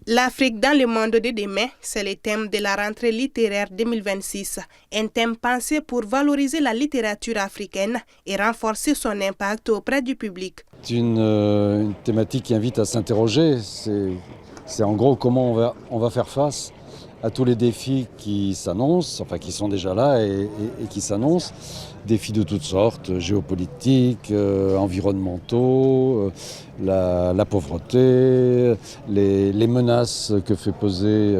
L'Afrique dans le monde de demain, c'est le thème de la rentrée littéraire 2026. Un thème pensé pour valoriser la littérature africaine et renforcer son impact auprès du public. C'est une thématique qui invite à s'interroger. C'est en gros comment on va faire face à tous les défis qui s'annoncent, enfin qui sont déjà là et qui s'annoncent. Défis de toutes sortes, géopolitiques, environnementaux, la pauvreté, les menaces que fait peser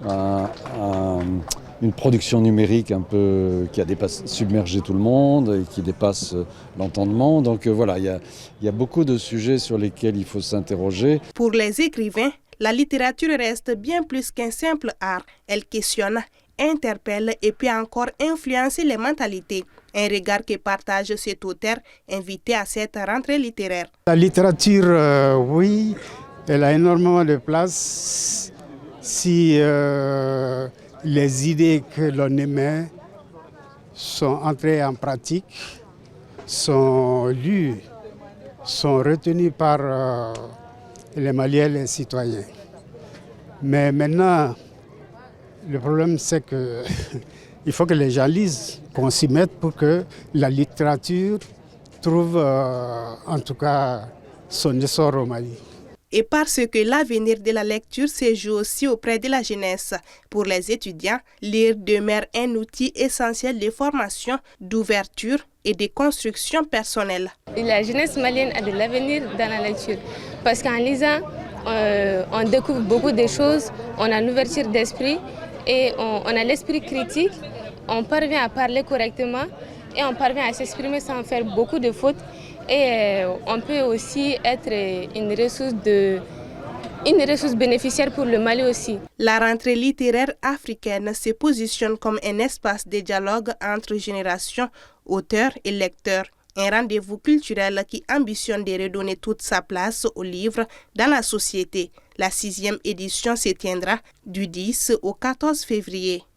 une production numérique un peu qui a submergé tout le monde et qui dépasse l'entendement. Donc voilà, il y a beaucoup de sujets sur lesquels il faut s'interroger. Pour les écrivains, la littérature reste bien plus qu'un simple art. Elle questionne, interpelle et peut encore influencer les mentalités. Un regard que partage cet auteur invité à cette rentrée littéraire. La littérature, oui, elle a énormément de place si les idées que l'on émet sont entrées en pratique, sont lues, sont retenues par les Maliens et les citoyens. Mais maintenant, le problème c'est que il faut que les gens lisent, qu'on s'y mette pour que la littérature trouve en tout cas son essor au Mali. Et parce que l'avenir de la lecture se joue aussi auprès de la jeunesse. Pour les étudiants, lire demeure un outil essentiel de formation, d'ouverture et de construction personnelle. La jeunesse malienne a de l'avenir dans la lecture parce qu'en lisant, on découvre beaucoup de choses, on a l'ouverture d'esprit et on a l'esprit critique, on parvient à parler correctement et on parvient à s'exprimer sans faire beaucoup de fautes. Et on peut aussi être une ressource bénéficiaire pour le Mali aussi. La rentrée littéraire africaine se positionne comme un espace de dialogue entre générations, auteurs et lecteurs. Un rendez-vous culturel qui ambitionne de redonner toute sa place au livre dans la société. La 6e édition se tiendra du 10 au 14 février.